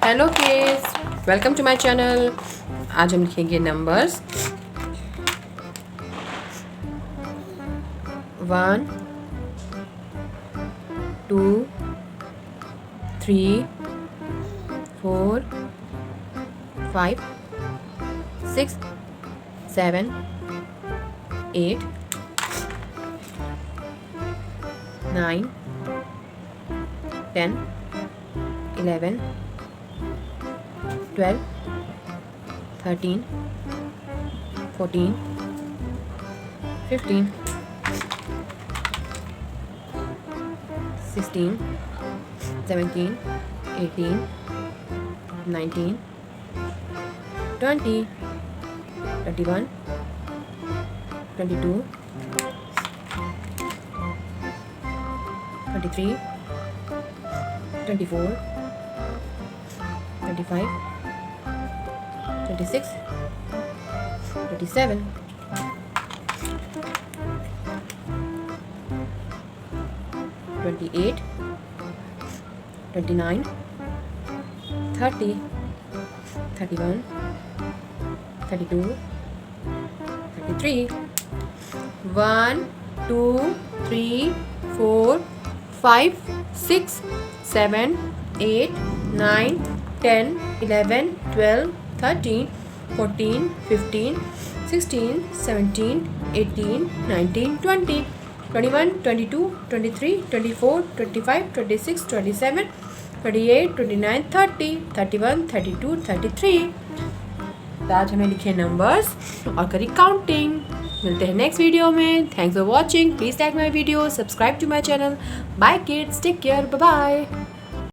Hello kids, welcome to my channel. आज हम लिखेंगे नंबर्स 1 2 3 4 5 6 7 8 9 10 11 12 13 14 15 16 17 18 19 20 21 22 23 24 25 26 27 28 29 30 31 32 33 1 2 3 4 5 6 7 8 9 10 11 12 13 14 15 16 17 18 19 20 21 22 23 24 25 26 27 28 29 30 31 32 33। तो आज हमने लिखे नंबर्स और करी काउंटिंग। मिलते हैं नेक्स्ट वीडियो में। Thanks for watching. Please like my video, subscribe to my channel. Bye kids, take care, bye bye.